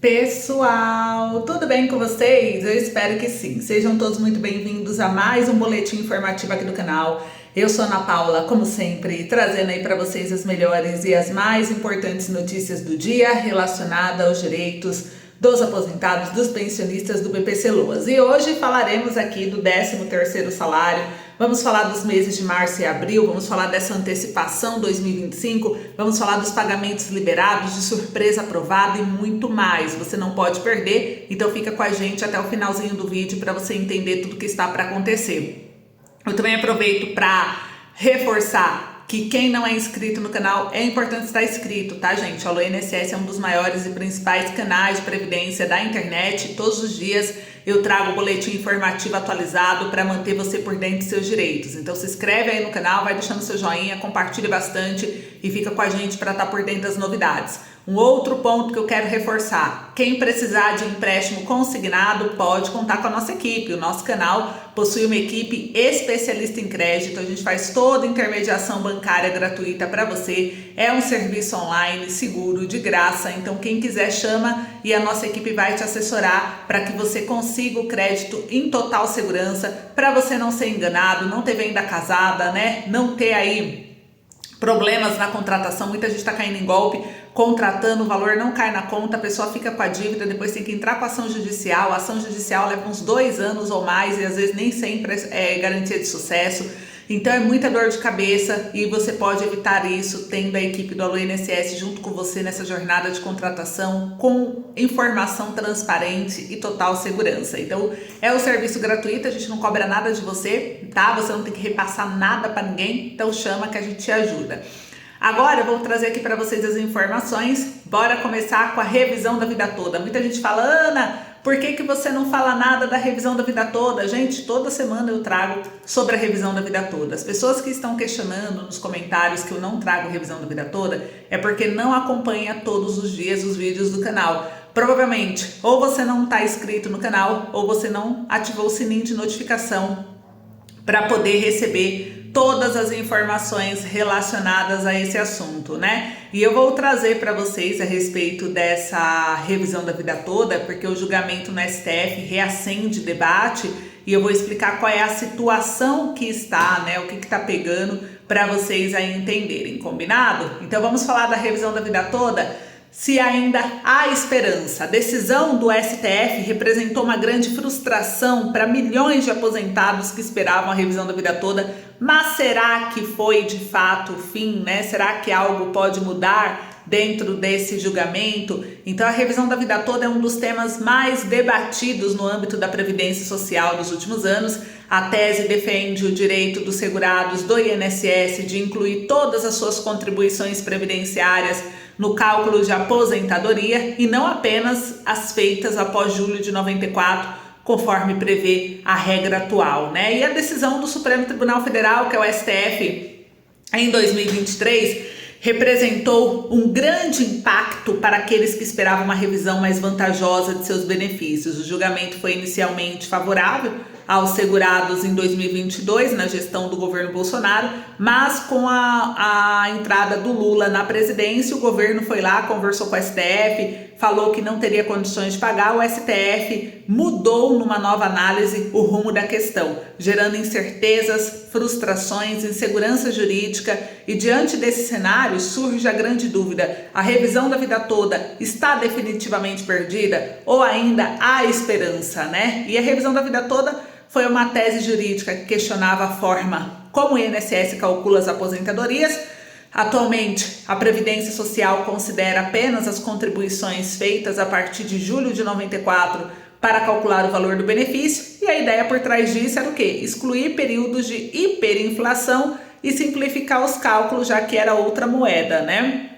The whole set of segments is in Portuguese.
Pessoal, tudo bem com vocês? Eu espero que sim. Sejam todos muito bem-vindos a mais um boletim informativo aqui do canal. Eu sou Ana Paula, como sempre, trazendo aí para vocês as melhores e as mais importantes notícias do dia relacionadas aos direitos dos aposentados, dos pensionistas do BPC Loas. E hoje falaremos aqui do 13º salário, vamos falar dos meses de março e abril, vamos falar dessa antecipação 2025, vamos falar dos pagamentos liberados, de surpresa aprovada e muito mais. Você não pode perder, então fica com a gente até o finalzinho do vídeo para você entender tudo que está para acontecer. Eu também aproveito para reforçar que quem não é inscrito no canal, é importante estar inscrito, tá, gente? O INSS é um dos maiores e principais canais de previdência da internet. Todos os dias eu trago o boletim informativo atualizado para manter você por dentro dos seus direitos. Então se inscreve aí no canal, vai deixando seu joinha, compartilha bastante e fica com a gente para estar por dentro das novidades. Um outro ponto que eu quero reforçar: quem precisar de empréstimo consignado pode contar com a nossa equipe. O nosso canal possui uma equipe especialista em crédito, a gente faz toda a intermediação bancária gratuita para você. É um serviço online, seguro, de graça, então quem quiser chama e a nossa equipe vai te assessorar para que você consiga o crédito em total segurança, para você não ser enganado, não ter venda casada, né? Não ter aí problemas na contratação. Muita gente está caindo em golpe, contratando, o valor não cai na conta, a pessoa fica com a dívida, depois tem que entrar com a ação judicial. A ação judicial leva uns 2 anos ou mais e às vezes nem sempre é garantia de sucesso. Então é muita dor de cabeça e você pode evitar isso tendo a equipe do INSS junto com você nessa jornada de contratação com informação transparente e total segurança. Então é um serviço gratuito, a gente não cobra nada de você, tá? Você não tem que repassar nada para ninguém, então chama que a gente te ajuda. Agora eu vou trazer aqui para vocês as informações. Bora começar com a revisão da vida toda. Muita gente fala: Ana, por que você não fala nada da revisão da vida toda? Gente, toda semana eu trago sobre a revisão da vida toda. As pessoas que estão questionando nos comentários que eu não trago revisão da vida toda é porque não acompanha todos os dias os vídeos do canal. Provavelmente, ou você não está inscrito no canal, ou você não ativou o sininho de notificação para poder receber todas as informações relacionadas a esse assunto, né? E eu vou trazer para vocês a respeito dessa revisão da vida toda, porque o julgamento no STF reacende debate e eu vou explicar qual é a situação que está, né? O que está pegando para vocês aí entenderem, combinado? Então vamos falar da revisão da vida toda. Se ainda há esperança. A decisão do STF representou uma grande frustração para milhões de aposentados que esperavam a revisão da vida toda, mas será que foi de fato o fim, né? Será que algo pode mudar dentro desse julgamento? Então a revisão da vida toda é um dos temas mais debatidos no âmbito da Previdência Social dos últimos anos. A tese defende o direito dos segurados do INSS de incluir todas as suas contribuições previdenciárias no cálculo de aposentadoria e não apenas as feitas após julho de 94, conforme prevê a regra atual, né? E a decisão do Supremo Tribunal Federal, que é o STF, em 2023, representou um grande impacto para aqueles que esperavam uma revisão mais vantajosa de seus benefícios. O julgamento foi inicialmente favorável aos segurados em 2022, na gestão do governo Bolsonaro, mas com a entrada do Lula na presidência, o governo foi lá, conversou com o STF, falou que não teria condições de pagar. O STF mudou numa nova análise o rumo da questão, gerando incertezas, frustrações, insegurança jurídica, e diante desse cenário surge a grande dúvida: a revisão da vida toda está definitivamente perdida ou ainda há esperança, né? E a revisão da vida toda foi uma tese jurídica que questionava a forma como o INSS calcula as aposentadorias. Atualmente, a Previdência Social considera apenas as contribuições feitas a partir de julho de 94 para calcular o valor do benefício, e a ideia por trás disso era o quê? Excluir períodos de hiperinflação e simplificar os cálculos, já que era outra moeda, né?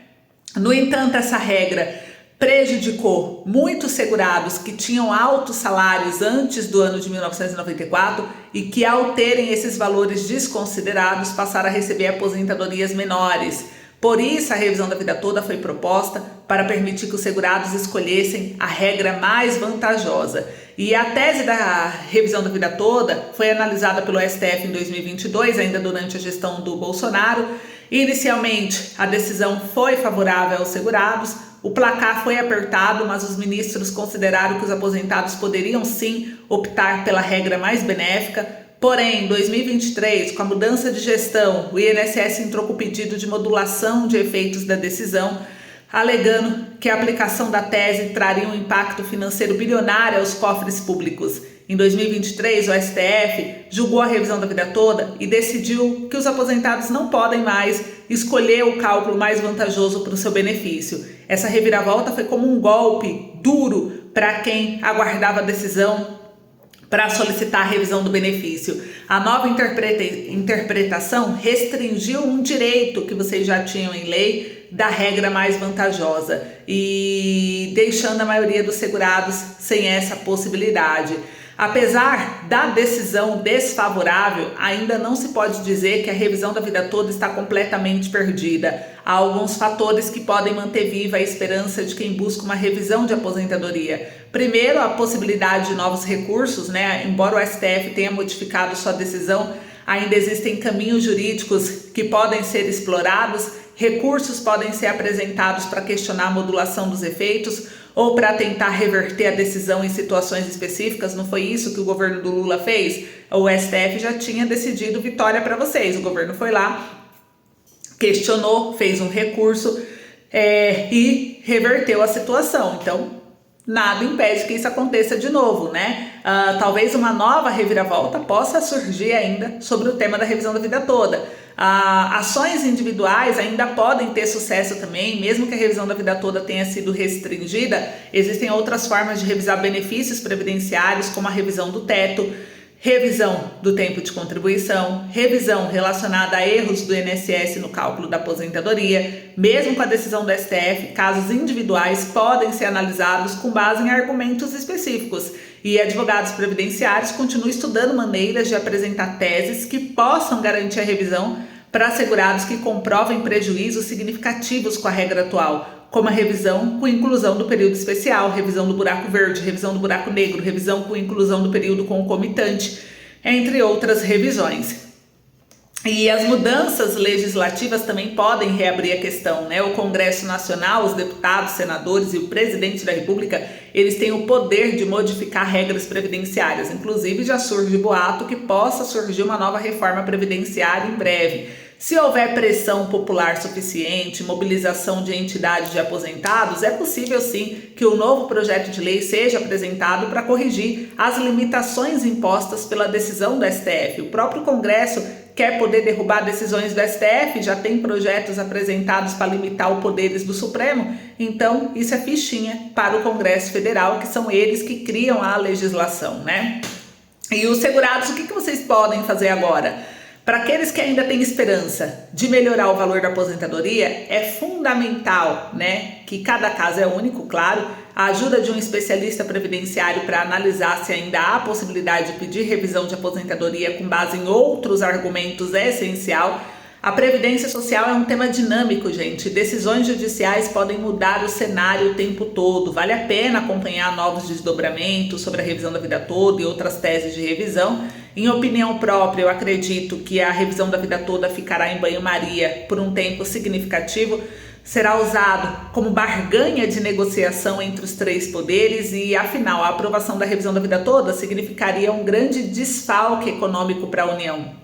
No entanto, essa regra prejudicou muitos segurados que tinham altos salários antes do ano de 1994 e que, ao terem esses valores desconsiderados, passaram a receber aposentadorias menores. Por isso, a revisão da vida toda foi proposta para permitir que os segurados escolhessem a regra mais vantajosa. E a tese da revisão da vida toda foi analisada pelo STF em 2022, ainda durante a gestão do Bolsonaro. Inicialmente, a decisão foi favorável aos segurados, O placar foi apertado, mas os ministros consideraram que os aposentados poderiam sim optar pela regra mais benéfica. Porém, em 2023, com a mudança de gestão, o INSS entrou com o pedido de modulação de efeitos da decisão, alegando que a aplicação da tese traria um impacto financeiro bilionário aos cofres públicos. Em 2023, o STF julgou a revisão da vida toda e decidiu que os aposentados não podem mais escolher o cálculo mais vantajoso para o seu benefício. Essa reviravolta foi como um golpe duro para quem aguardava a decisão para solicitar a revisão do benefício. A nova interpretação restringiu um direito que vocês já tinham em lei da regra mais vantajosa e deixando a maioria dos segurados sem essa possibilidade. Apesar da decisão desfavorável, ainda não se pode dizer que a revisão da vida toda está completamente perdida. Há alguns fatores que podem manter viva a esperança de quem busca uma revisão de aposentadoria. Primeiro, a possibilidade de novos recursos, né? Embora o STF tenha modificado sua decisão, ainda existem caminhos jurídicos que podem ser explorados, recursos podem ser apresentados para questionar a modulação dos efeitos ou para tentar reverter a decisão em situações específicas. Não foi isso que o governo do Lula fez? O STF já tinha decidido vitória para vocês. O governo foi lá, questionou, fez um recurso e reverteu a situação. Então, nada impede que isso aconteça de novo, né? Talvez uma nova reviravolta possa surgir ainda sobre o tema da revisão da vida toda. Ações individuais ainda podem ter sucesso também, mesmo que a revisão da vida toda tenha sido restringida. Existem outras formas de revisar benefícios previdenciários, como a revisão do teto, revisão do tempo de contribuição, revisão relacionada a erros do INSS no cálculo da aposentadoria. Mesmo com a decisão do STF, casos individuais podem ser analisados com base em argumentos específicos. E advogados previdenciários continuam estudando maneiras de apresentar teses que possam garantir a revisão para segurados que comprovem prejuízos significativos com a regra atual, como a revisão com inclusão do período especial, revisão do buraco verde, revisão do buraco negro, revisão com inclusão do período concomitante, entre outras revisões. E as mudanças legislativas também podem reabrir a questão, né? O Congresso Nacional, os deputados, senadores e o presidente da República, eles têm o poder de modificar regras previdenciárias. Inclusive, já surge boato que possa surgir uma nova reforma previdenciária em breve. Se houver pressão popular suficiente, mobilização de entidades de aposentados, é possível sim que o novo projeto de lei seja apresentado para corrigir as limitações impostas pela decisão do STF. O próprio Congresso quer poder derrubar decisões do STF, já tem projetos apresentados para limitar os poderes do Supremo, então isso é fichinha para o Congresso Federal, que são eles que criam a legislação, né? E os segurados, o que vocês podem fazer agora? Para aqueles que ainda têm esperança de melhorar o valor da aposentadoria, é fundamental, né, que cada caso é único, claro, a ajuda de um especialista previdenciário para analisar se ainda há possibilidade de pedir revisão de aposentadoria com base em outros argumentos é essencial. A previdência social é um tema dinâmico, gente. Decisões judiciais podem mudar o cenário o tempo todo. Vale a pena acompanhar novos desdobramentos sobre a revisão da vida toda e outras teses de revisão. Em opinião própria, eu acredito que a revisão da vida toda ficará em banho-maria por um tempo significativo. Será usado como barganha de negociação entre os três poderes e, afinal, a aprovação da revisão da vida toda significaria um grande desfalque econômico para a União.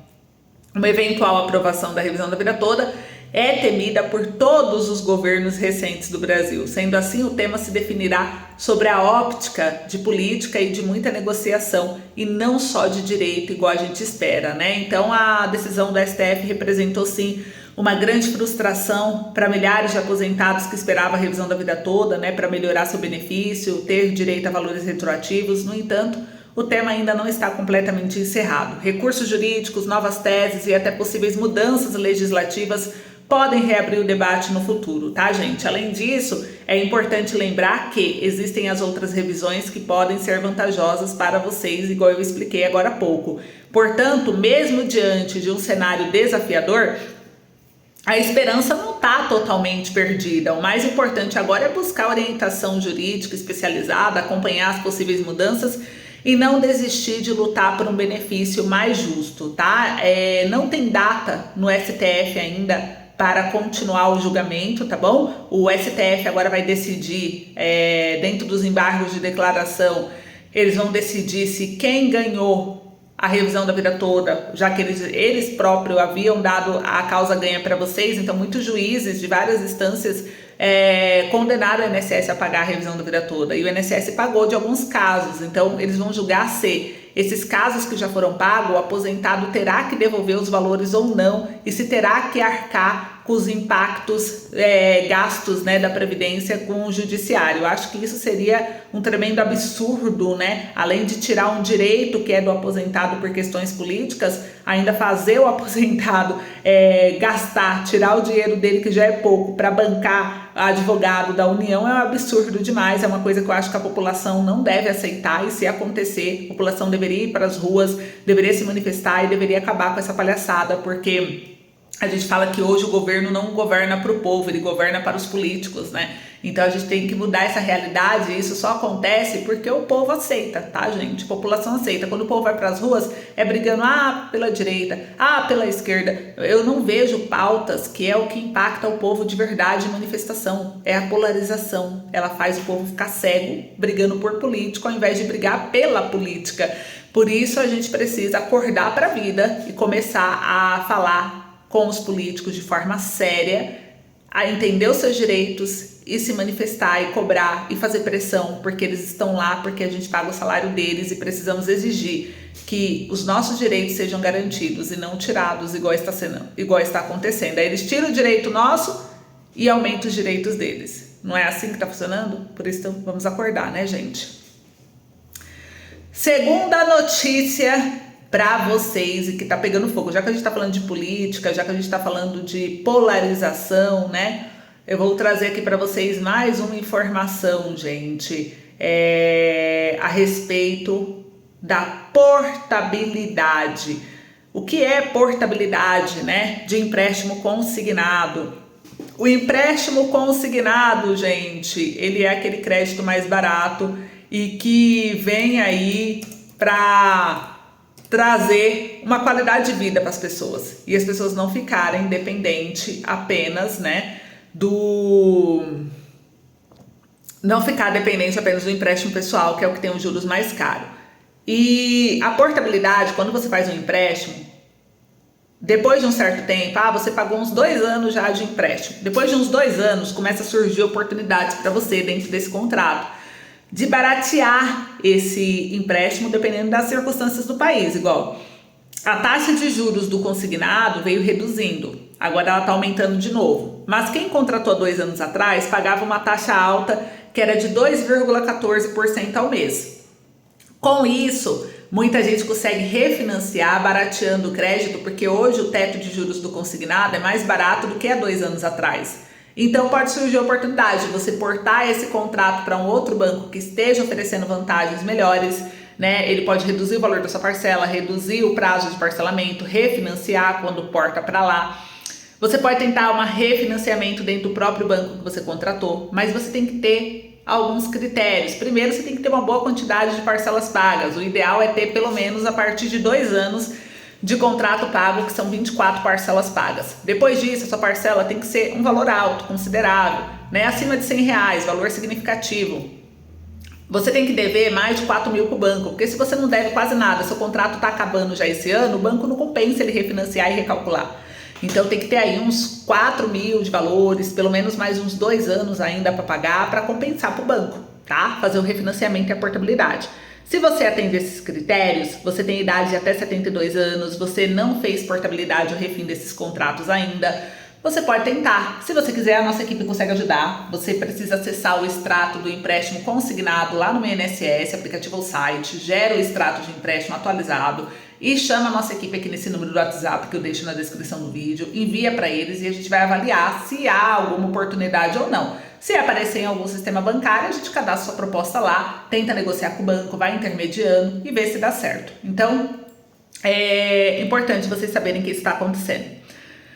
Uma eventual aprovação da revisão da vida toda é temida por todos os governos recentes do Brasil. Sendo assim, o tema se definirá sobre a óptica de política e de muita negociação e não só de direito, igual a gente espera, né? Então, a decisão do STF representou, sim, uma grande frustração para milhares de aposentados que esperavam a revisão da vida toda, né, para melhorar seu benefício, ter direito a valores retroativos. No entanto, o tema ainda não está completamente encerrado. Recursos jurídicos, novas teses e até possíveis mudanças legislativas podem reabrir o debate no futuro, tá, gente? Além disso, é importante lembrar que existem as outras revisões que podem ser vantajosas para vocês, igual eu expliquei agora há pouco. Portanto, mesmo diante de um cenário desafiador, a esperança não está totalmente perdida. O mais importante agora é buscar orientação jurídica especializada, acompanhar as possíveis mudanças e não desistir de lutar por um benefício mais justo, tá? Não tem data no STF ainda para continuar o julgamento, tá bom? O STF agora vai decidir, dentro dos embargos de declaração, eles vão decidir se quem ganhou a revisão da vida toda, já que eles próprios haviam dado a causa ganha para vocês, então muitos juízes de várias instâncias condenaram o INSS a pagar a revisão da vida toda, e o INSS pagou de alguns casos, então eles vão julgar se esses casos que já foram pagos, o aposentado terá que devolver os valores ou não, e se terá que arcar com os impactos, gastos, né, da Previdência com o Judiciário. Eu acho que isso seria um tremendo absurdo, né? Além de tirar um direito que é do aposentado por questões políticas, ainda fazer o aposentado gastar, tirar o dinheiro dele, que já é pouco, para bancar advogado da União, é um absurdo demais, é uma coisa que eu acho que a população não deve aceitar, e se acontecer, a população deveria ir para as ruas, deveria se manifestar e deveria acabar com essa palhaçada, porque a gente fala que hoje o governo não governa para o povo, ele governa para os políticos, né? Então a gente tem que mudar essa realidade, e isso só acontece porque o povo aceita, tá, gente? A população aceita. Quando o povo vai para as ruas, brigando, pela direita, pela esquerda. Eu não vejo pautas que é o que impacta o povo de verdade em manifestação. É a polarização. Ela faz o povo ficar cego, brigando por político, ao invés de brigar pela política. Por isso a gente precisa acordar para a vida e começar a falar com os políticos de forma séria, a entender os seus direitos e se manifestar e cobrar e fazer pressão, porque eles estão lá, porque a gente paga o salário deles, e precisamos exigir que os nossos direitos sejam garantidos e não tirados, igual está acontecendo. Aí eles tiram o direito nosso e aumentam os direitos deles. Não é assim que está funcionando? Por isso vamos acordar, né, gente? Segunda notícia para vocês, e que tá pegando fogo, já que a gente tá falando de política, já que a gente tá falando de polarização, né? Eu vou trazer aqui para vocês mais uma informação, gente, a respeito da portabilidade. O que é portabilidade, né? De empréstimo consignado. O empréstimo consignado, gente, ele é aquele crédito mais barato e que vem aí para trazer uma qualidade de vida para as pessoas, e as pessoas não ficarem dependentes apenas, né, não ficar dependente apenas do empréstimo pessoal, que é o que tem os juros mais caros. E a portabilidade, quando você faz um empréstimo, depois de um certo tempo, você pagou uns 2 anos já de empréstimo, depois de uns 2 anos começa a surgir oportunidades para você dentro desse contrato de baratear esse empréstimo dependendo das circunstâncias do país. Igual a taxa de juros do consignado veio reduzindo, agora ela está aumentando de novo, mas quem contratou 2 anos atrás pagava uma taxa alta que era de 2,14% ao mês. Com isso, muita gente consegue refinanciar barateando o crédito, porque hoje o teto de juros do consignado é mais barato do que há 2 anos atrás. Então pode surgir a oportunidade de você portar esse contrato para um outro banco que esteja oferecendo vantagens melhores, né? Ele pode reduzir o valor da sua parcela, reduzir o prazo de parcelamento, refinanciar quando porta para lá. Você pode tentar um refinanciamento dentro do próprio banco que você contratou, mas você tem que ter alguns critérios. Primeiro, você tem que ter uma boa quantidade de parcelas pagas. O ideal é ter pelo menos a partir de 2 anos de contrato pago, que são 24 parcelas pagas. Depois disso, a sua parcela tem que ser um valor alto, considerável, né? Acima de R$100, valor significativo. Você tem que dever mais de 4 mil para o banco, porque se você não deve quase nada, seu contrato está acabando já esse ano, o banco não compensa ele refinanciar e recalcular. Então tem que ter aí uns 4 mil de valores, pelo menos mais uns 2 anos ainda para pagar, para compensar para o banco, tá? Fazer o refinanciamento e a portabilidade. Se você atende esses critérios, você tem idade de até 72 anos, você não fez portabilidade ou refim desses contratos ainda, você pode tentar. Se você quiser, a nossa equipe consegue ajudar. Você precisa acessar o extrato do empréstimo consignado lá no INSS, aplicativo ou site, gera o extrato de empréstimo atualizado e chama a nossa equipe aqui nesse número do WhatsApp que eu deixo na descrição do vídeo, envia para eles e a gente vai avaliar se há alguma oportunidade ou não. Se aparecer em algum sistema bancário, a gente cadastra sua proposta lá, tenta negociar com o banco, vai intermediando e vê se dá certo. Então, é importante vocês saberem que isso está acontecendo.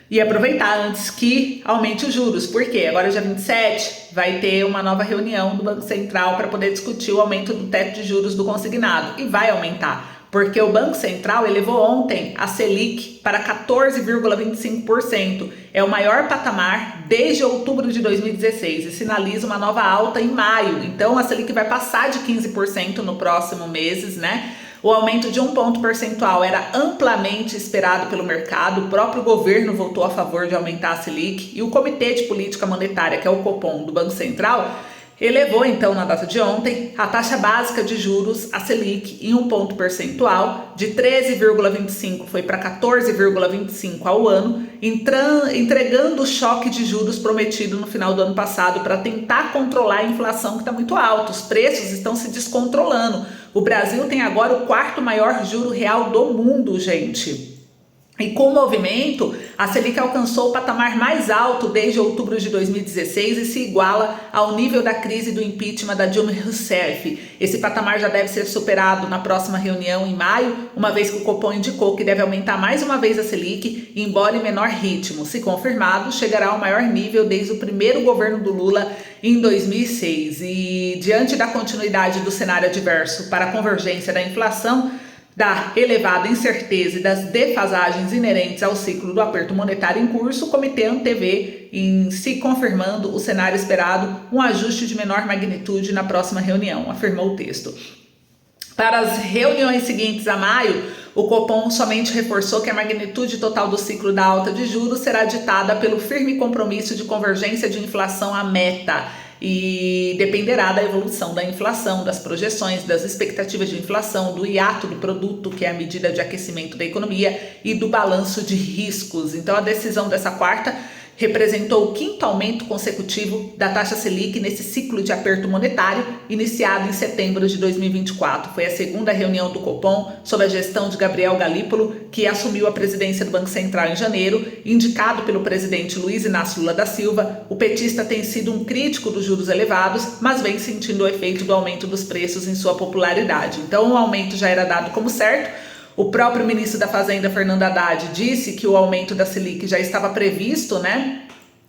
E aproveitar antes que aumente os juros, porque agora dia 27 vai ter uma nova reunião do Banco Central para poder discutir o aumento do teto de juros do consignado, e vai aumentar. porque o Banco Central elevou ontem a Selic para 14,25%. É o maior patamar desde outubro de 2016 e sinaliza uma nova alta em maio. Então a Selic vai passar de 15% no próximo meses, né? O aumento de 1 ponto percentual era amplamente esperado pelo mercado, o próprio governo votou a favor de aumentar a Selic e o Comitê de Política Monetária, que é o Copom do Banco Central, elevou então na data de ontem a taxa básica de juros, a Selic, em 1 ponto percentual, de 13,25 foi para 14,25 ao ano, entregando o choque de juros prometido no final do ano passado para tentar controlar a inflação que está muito alta. Os preços estão se descontrolando. O Brasil tem agora o 4º maior juro real do mundo, gente. E com o movimento, a Selic alcançou o patamar mais alto desde outubro de 2016 e se iguala ao nível da crise do impeachment da Dilma Rousseff. Esse patamar já deve ser superado na próxima reunião em maio, uma vez que o Copom indicou que deve aumentar mais uma vez a Selic, embora em menor ritmo. Se confirmado, chegará ao maior nível desde o primeiro governo do Lula em 2006. E diante da continuidade do cenário adverso para a convergência da inflação, da elevada incerteza e das defasagens inerentes ao ciclo do aperto monetário em curso, o comitê antevê, em se confirmando o cenário esperado, um ajuste de menor magnitude na próxima reunião, afirmou o texto. Para as reuniões seguintes a maio, o Copom somente reforçou que a magnitude total do ciclo da alta de juros será ditada pelo firme compromisso de convergência de inflação à meta, e dependerá da evolução da inflação, das projeções, das expectativas de inflação, do hiato do produto, que é a medida de aquecimento da economia, e do balanço de riscos. Então a decisão dessa quarta representou o 5º aumento consecutivo da taxa Selic nesse ciclo de aperto monetário, iniciado em setembro de 2024. Foi a segunda reunião do Copom, sob a gestão de Gabriel Galípolo, que assumiu a presidência do Banco Central em janeiro. Indicado pelo presidente Luiz Inácio Lula da Silva, o petista tem sido um crítico dos juros elevados, mas vem sentindo o efeito do aumento dos preços em sua popularidade. Então o aumento já era dado como certo. O próprio ministro da Fazenda, Fernando Haddad, disse que o aumento da Selic já estava previsto, né?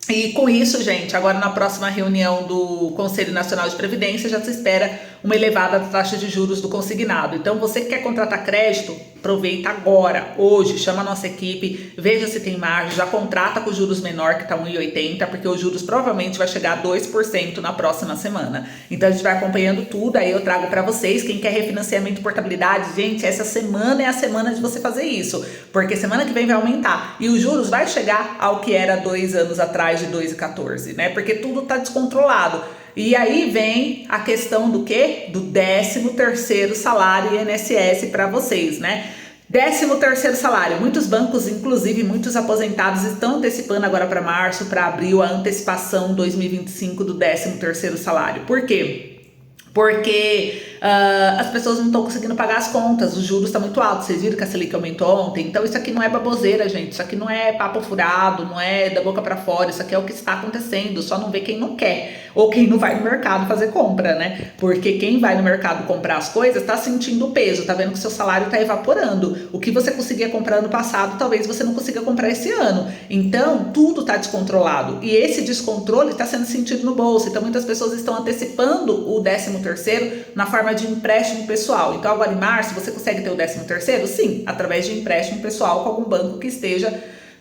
E com isso, gente, agora na próxima reunião do Conselho Nacional de Previdência já se espera uma elevada taxa de juros do consignado. Então, você que quer contratar crédito, aproveita agora, hoje, chama a nossa equipe, veja se tem margem, já contrata com juros menor, que está 1,80, porque os juros provavelmente vai chegar a 2% na próxima semana. Então, a gente vai acompanhando tudo, aí eu trago para vocês. Quem quer refinanciamento e portabilidade, gente, essa semana é a semana de você fazer isso, porque semana que vem vai aumentar e os juros vai chegar ao que era 2 anos atrás, de 2,14, né? Porque tudo tá descontrolado. E aí vem a questão do quê? Do 13º salário INSS para vocês, né? 13º salário. Muitos bancos, inclusive muitos aposentados, estão antecipando agora para março, para abril, a antecipação 2025 do 13º salário. Por quê? Porque as pessoas não estão conseguindo pagar as contas, os juros estão muito altos. Vocês viram que a Selic aumentou ontem? Então isso aqui não é baboseira, gente. Isso aqui não é papo furado, não é da boca para fora. Isso aqui é o que está acontecendo. Só não vê quem não quer ou quem não vai no mercado fazer compra, né? Porque quem vai no mercado comprar as coisas está sentindo o peso, tá vendo que o seu salário está evaporando. O que você conseguia comprar ano passado, talvez você não consiga comprar esse ano. Então tudo está descontrolado e esse descontrole está sendo sentido no bolso. Então muitas pessoas estão antecipando o 13º na forma de empréstimo pessoal. Então agora em março você consegue ter o 13º? Sim, através de empréstimo pessoal com algum banco que esteja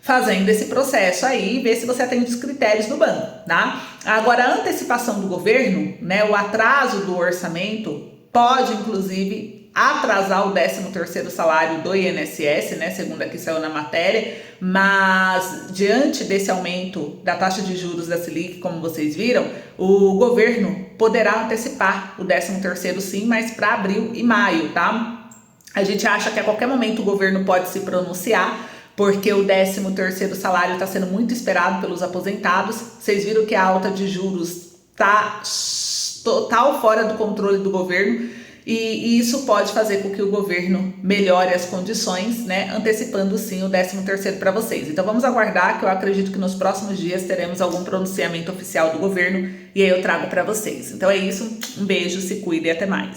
fazendo esse processo aí, ver se você atende os critérios do banco, tá? Agora a antecipação do governo, né, o atraso do orçamento pode inclusive atrasar o 13º salário do INSS, né, segundo aqui saiu na matéria, mas diante desse aumento da taxa de juros da Selic, como vocês viram, o governo poderá antecipar o 13º sim, mas para abril e maio, tá? A gente acha que a qualquer momento o governo pode se pronunciar, porque o 13º salário está sendo muito esperado pelos aposentados. Vocês viram que a alta de juros está total fora do controle do governo, e isso pode fazer com que o governo melhore as condições, né, antecipando sim o 13º para vocês. Então vamos aguardar, que eu acredito que nos próximos dias teremos algum pronunciamento oficial do governo e aí eu trago para vocês. Então é isso, um beijo, se cuide e até mais.